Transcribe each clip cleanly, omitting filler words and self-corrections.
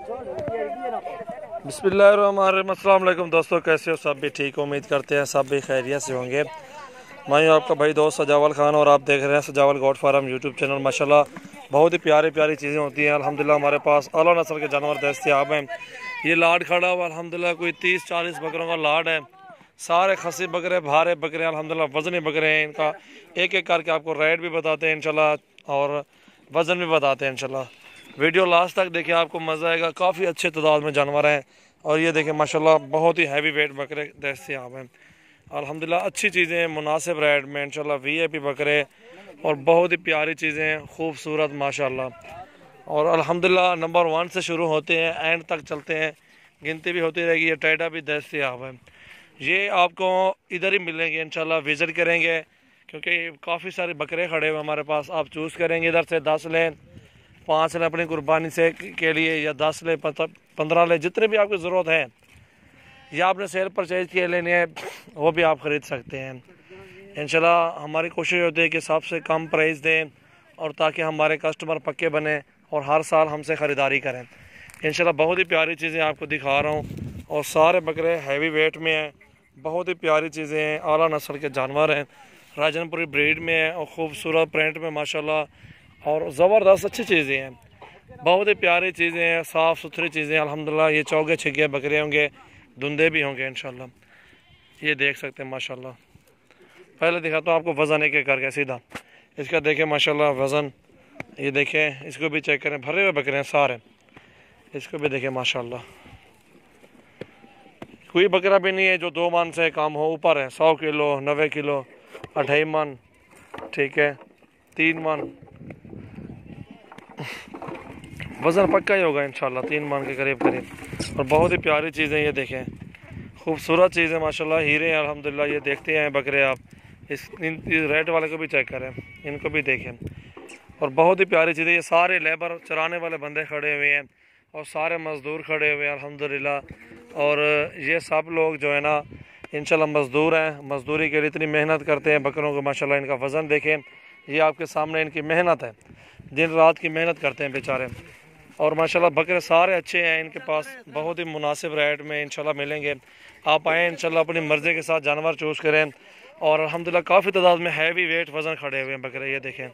बिस्मिल्लाहिर्रहमानिर्रहीम। अस्सलाम वालेकुम दोस्तों, कैसे हो? सब भी ठीक, उम्मीद करते हैं सब भी खैरियत से होंगे। मैं हूं आपका भाई दोस्त सजावल खान और आप देख रहे हैं सजावल गोट फार्म यूट्यूब चैनल। माशाल्लाह बहुत ही प्यारी प्यारी चीज़ें होती हैं। अल्हम्दुलिल्लाह हमारे पास आला नस्ल के जानवर दस्तयाब हैं। ये लाड खड़ा हुआ अल्हम्दुलिल्लाह कोई 30-40 बकरों का लाड है। सारे खसी बकरे, भारे बकरे, अल्हम्दुलिल्लाह वज़नी बकरे हैं। इनका एक एक करके आपको रेट भी बताते हैं इंशाल्लाह और वज़न भी बताते हैं इंशाल्लाह। वीडियो लास्ट तक देखिए, आपको मज़ा आएगा। काफ़ी अच्छे तादाद में जानवर हैं और ये देखें माशाल्लाह बहुत ही हैवी वेट बकरे दस्तयाब हैं। अल्हम्दुलिल्लाह अच्छी चीज़ें हैं, मुनासिब रेट में इंशाल्लाह VIP बकरे और बहुत ही प्यारी चीज़ें, खूबसूरत माशाल्लाह। और अल्हम्दुलिल्लाह नंबर 1 से शुरू होते हैं, एंड तक चलते हैं, गिनती भी होती रहेगी। ये टैडा भी दस्तयाब है। ये आपको इधर ही मिलेंगे इंशाल्लाह, विज़िट करेंगे क्योंकि काफ़ी सारे बकरे खड़े हुए हमारे पास। आप चूज़ करेंगे, इधर से 10 लें, 5 लें अपनी कुर्बानी से के लिए, या 10 लें, 15 लें, जितने भी आपकी ज़रूरत है, या आपने सेल परचेज किए लेने हैं वो भी आप ख़रीद सकते हैं इंशाल्लाह। हमारी कोशिश होती है कि सबसे कम प्राइस दें और ताकि हमारे कस्टमर पक्के बने और हर साल हमसे ख़रीदारी करें इंशाल्लाह। बहुत ही प्यारी चीज़ें आपको दिखा रहा हूँ और सारे बकरे हैवी वेट में हैं। बहुत ही प्यारी चीज़ें हैं, आला नस्ल के जानवर हैं, राजनपुरी ब्रीड में है और ख़ूबसूरत प्रिंट में माशाल्लाह और ज़बरदस्त अच्छी चीज़ें हैं। बहुत ही प्यारी चीज़ें हैं, साफ़ सुथरी चीज़ें अल्हम्दुलिल्लाह। ये चौगे छिगे बकरे होंगे, धुंधे भी होंगे इंशाल्लाह। ये देख सकते हैं माशाल्लाह। पहले दिखाता हूँ आपको वज़न एक एक करके सीधा। इसका देखें माशाल्लाह वज़न, ये देखें, इसको भी चेक करें, भरे हुए बकरे हैं सारे। इसको भी देखें माशाल्लाह, कोई बकरा भी नहीं है जो 2 मन से कम हो, ऊपर है। 100 किलो, 90 किलो, 2.5 मन, ठीक है, 3 मन, वज़न पक्का ही होगा इंशाल्लाह 3 मन के करीब करीब। और बहुत ही प्यारी चीज़ें, ये देखें, खूबसूरत चीज़ें माशाल्लाह, हीरे हैं अल्हम्दुलिल्लाह। ये देखते हैं बकरे आप, इस रेड वाले को भी चेक करें, इनको भी देखें। और बहुत ही प्यारी चीज़ें, ये सारे लेबर चराने वाले बंदे खड़े हुए हैं और सारे मज़दूर खड़े हुए हैं अल्हम्दुलिल्लाह। और ये सब लोग जो है ना इंशाल्लाह मज़दूर हैं, मज़दूरी के लिए इतनी मेहनत करते हैं बकरों को माशाल्लाह। इनका वज़न देखें, ये आपके सामने इनकी मेहनत है, दिन रात की मेहनत करते हैं बेचारे। और माशाल्लाह बकरे सारे अच्छे हैं, इनके पास बहुत ही मुनासिब रेट में इंशाल्लाह मिलेंगे। आप आएँ इंशाल्लाह, अपनी मर्ज़ी के साथ जानवर चूज़ करें। और अल्हम्दुलिल्लाह काफ़ी तादाद में हैवी वेट वज़न खड़े हुए हैं बकरे। ये देखें,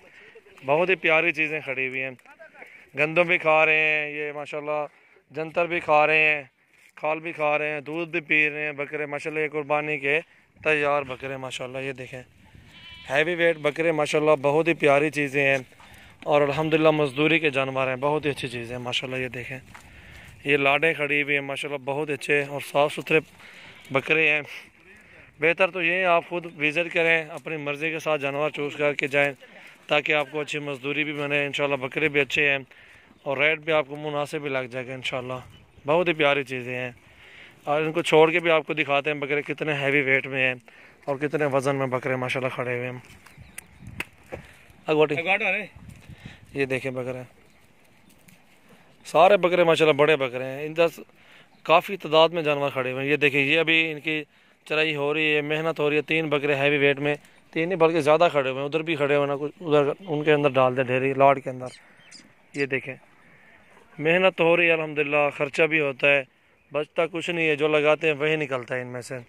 बहुत ही प्यारी चीज़ें खड़ी हुई हैं। गंदम भी खा रहे हैं ये माशाल्लाह, जंतर भी खा रहे हैं, खाल भी खा रहे हैं, दूध भी पी रहे हैं बकरे माशाल्लाह। ये कुर्बानी के तैयार बकरे माशाल्लाह। ये देखें हैवी वेट बकरे माशाल्लाह, बहुत ही प्यारी चीज़ें हैं और अल्हम्दुलिल्लाह मज़दूरी के जानवर हैं, बहुत ही अच्छी चीज़ें हैं माशाल्लाह। ये देखें, ये लाडें खड़ी हुई हैं माशाल्लाह, बहुत अच्छे और साफ़ सुथरे बकरे हैं। बेहतर तो ये आप खुद विज़िट करें, अपनी मर्ज़ी के साथ जानवर चूज़ करके जाएँ ताकि आपको अच्छी मज़दूरी भी बने इंशाल्लाह। बकरे भी अच्छे हैं और रेट भी आपको मुनासिब भी लग जाएगा इंशाल्लाह। बहुत ही प्यारी चीज़ें हैं और इनको छोड़ के भी आपको दिखाते हैं बकरे कितने हैवी वेट में हैं और कितने वज़न में बकरे माशाल्लाह खड़े हुए हैं। अगोटी, ये देखें बकरे, सारे बकरे माशाल्लाह बड़े बकरे हैं। इधर काफ़ी तादाद में जानवर खड़े हुए हैं। ये देखें, ये अभी इनकी चराई हो रही है, मेहनत हो रही है। 3 बकरे हैवी वेट में, 3 ही बल्कि ज़्यादा खड़े हुए हैं, उधर भी खड़े हुए ना, कुछ उधर उनके अंदर डाल दे ढेरी लाड के अंदर। ये देखें, मेहनत तो हो रही है अल्हम्दुलिल्लाह, ख़र्चा भी होता है, बचता कुछ नहीं है, जो लगाते हैं वही निकलता है इनमें से।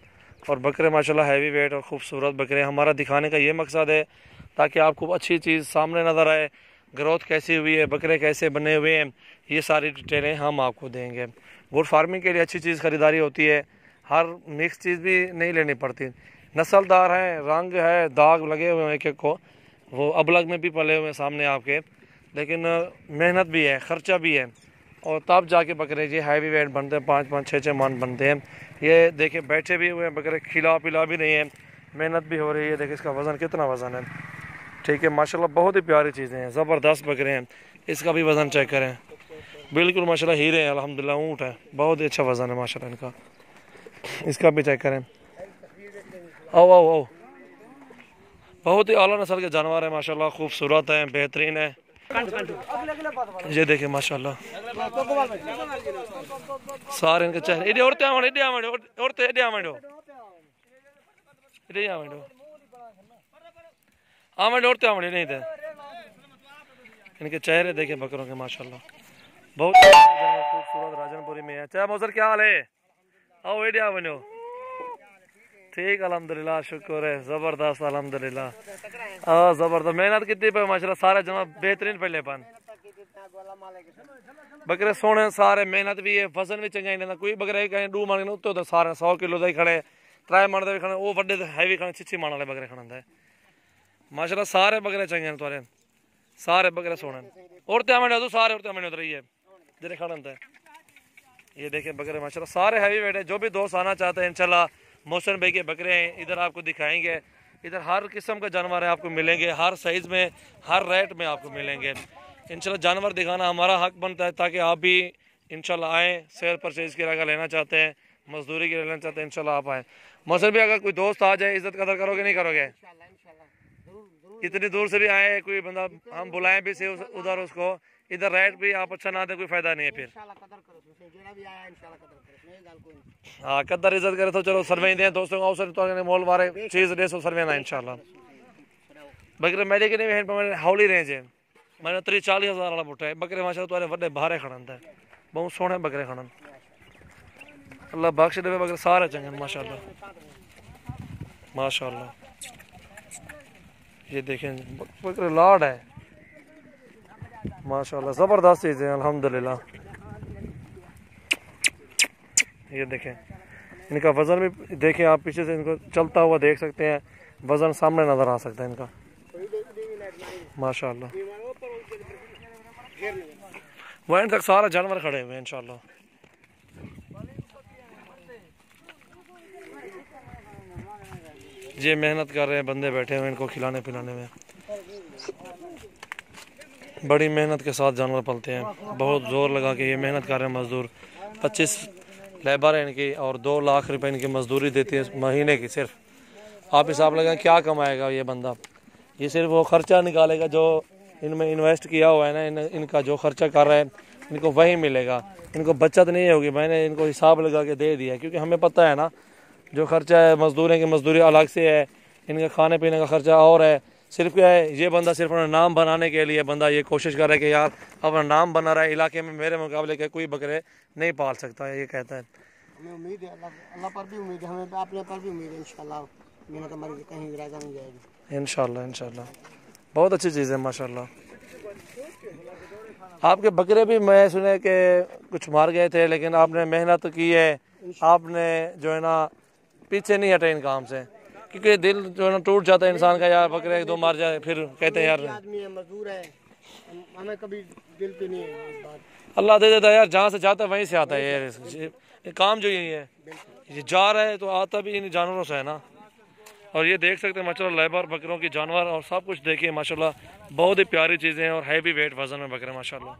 और बकरे माशाल्लाह हैवी वेट और ख़ूबसूरत बकरे। हमारा दिखाने का ये मकसद है ताकि आपको अच्छी चीज़ सामने नज़र आए, ग्रोथ कैसी हुई है, बकरे कैसे बने हुए हैं, ये सारी डिटेलें हम आपको देंगे। गुड फार्मिंग के लिए अच्छी चीज़ ख़रीदारी होती है, हर मिक्स चीज़ भी नहीं लेनी पड़ती। नस्लदार है, रंग है, दाग लगे हुए हैं एक एक को, वो अबलग में भी पले हुए हैं सामने आपके, लेकिन मेहनत भी है, ख़र्चा भी है और तब जाके बकरे ये हैवी वेट बनते हैं, 5-5, 6-6 मन बनते हैं। ये देखिए बैठे भी हुए हैं बकरे, खिला पिला भी नहीं है, मेहनत भी हो रही है। देखिए इसका वज़न कितना वज़न है, ठीक है माशाल्लाह। बहुत ही प्यारी चीज़ें हैं, ज़बरदस्त बकरे हैं। इसका भी वज़न चेक करें, बिल्कुल माशाल्लाह हीरे हैं अल्हम्दुलिल्लाह, ऊँट है, बहुत ही अच्छा वज़न है माशाल्लाह इनका। इसका भी चेक करें, आओ आओ आओ, बहुत ही आला नस्ल के जानवर है माशाल्लाह, खूबसूरत हैं, बेहतरीन है। ये देखें माशाल्लाह, सारे इनके चेहरे इधे औरते आवन, इधे आवन, औरते इधे आवन, इधे आवन, आवन औरते आवन नहीं थे। इनके चेहरे देखें बकरों के माशाल्लाह, बहुत खूबसूरत चाहे मौसर क्या हाल है? आओ एडिया बनो। ठीक अल्हम्दुलिल्लाह, शुक्र है, जबरदस्त अल्हम्दुलिल्लाह। जबरदस्त मेहनत कितनी पे माशाल्लाह, सारे जनाब बेहतरीन पहले पान बकरे सोने सारे, मेहनत भी है, वजन भी चंगा ही कोई बकरे कहीं 2 मन उत्ते तो सारे 100 किलो का ही खड़े, 3 मन भी खड़े, वो बड़े हैवी खड़े, 6 मन वाले बकरे खड़े माशाल्लाह। सारे बकरे चंगे हैं तुआरे, सारे बकरे सोने और तो सारे और मैंने उतर है जेरे खड़े। ये देखें बकरे माशाल्लाह सारे हैवी वेट है। जो भी दोस्त आना चाहते हैं इंशाल्लाह मोहसिन भाई के बकरे हैं, इधर आपको दिखाएंगे। इधर हर किस्म का जानवर है आपको मिलेंगे, हर साइज़ में, हर रेट में आपको मिलेंगे इंशाल्लाह। जानवर दिखाना हमारा हक बनता है ताकि आप भी इंशाल्लाह आएँ, शेयर परचेज की अगर लेना चाहते हैं, मजदूरी की लेना चाहते हैं, इंशाल्लाह आप आएँ। मोहसिन भाई अगर कोई दोस्त आ जाए इज़्ज़त कदर करोगे नहीं करोगे? इतनी दूर से भी आए कोई बंदा, हम बुलाएं भी से उधर उसको, इधर रेट भी आप अच्छा ना दे कोई फायदा नहीं है फिर। हाँ कदर इज्जत करे तो चलो सरवे दें दोस्तों को अवसर तो मोल वारे चीज दे सो सरवे ना इंशाल्लाह। बकरे मेरे के नहीं हाउली रेंज है मैंने 40,000 वाला बुटा है बकरे माशाल्लाह तुम्हारे बड़े भारे खड़न है, बहुत सोहने बकरे खड़न, अल्लाह बख्श दे बकरे सारे चंगे माशाल्लाह माशाल्लाह। ये देखें बकरे लाड है माशाल्लाह, ज़बरदस्त चीज़ है अल्हम्दुलिल्लाह। ये देखें इनका वज़न भी देखें आप, पीछे से इनको चलता हुआ देख सकते हैं, वज़न सामने नज़र आ सकता है इनका माशाल्लाह। वहीं तक सारा जानवर खड़े हुए हैं इंशाल्लाह। ये मेहनत कर रहे हैं बंदे बैठे हुए इनको खिलाने पिलाने में, बड़ी मेहनत के साथ जानवर पलते हैं, बहुत ज़ोर लगा के ये मेहनत कर रहे हैं मज़दूर। 25 लेबर है इनकी और 2 लाख रुपए इनकी मजदूरी देती है महीने की। सिर्फ आप हिसाब लगाएं क्या कमाएगा ये बंदा, ये सिर्फ वो खर्चा निकालेगा जो इनमें इन्वेस्ट किया हुआ है ना, इनका जो खर्चा कर रहा है इनको वही मिलेगा, इनको बचत नहीं होगी। मैंने इनको हिसाब लगा के दे दिया क्योंकि हमें पता है ना जो खर्चा है मजदूरों की मजदूरी अलग से है, इनके खाने पीने का खर्चा और है। सिर्फ क्या है ये बंदा सिर्फ अपना नाम बनाने के लिए बंदा ये कोशिश कर रहा है कि यार अपना नाम बना रहा है इलाके में, मेरे मुकाबले के कोई बकरे नहीं पाल सकता है, ये कहता है। हमें उम्मीद है अल्लाह पर भी उम्मीद है, हमें अपने पर भी उम्मीद है इंशाल्लाह मेहनत हमारी कहीं रह नहीं जाएगी इंशाल्लाह इंशाल्लाह। बहुत अच्छी चीज़ है माशाल्लाह। आपके बकरे भी मैं सुने कि कुछ मार गए थे लेकिन आपने मेहनत की है, आपने जो है ना पीछे नहीं हटे इन काम से, क्योंकि दिल जो है ना टूट जाता है इंसान का, यार बकरे 1-2 मार जाए फिर कहते हैं यार आदमी है, मजदूर है, हमें कभी दिल पे नहीं है इस बात। अल्लाह दे देता है यार, जहाँ से जाता है वहीं से आता है। ये काम जो यही है, ये जा रहा है तो आता भी इन जानवरों से है ना। और ये देख सकते हैं माशाल्लाह लेबर बकरों की जानवर और सब कुछ देखिए माशाल्लाह, बहुत ही प्यारी चीज़ें हैं और हैवी वेट वजन में बकरे माशाल्लाह।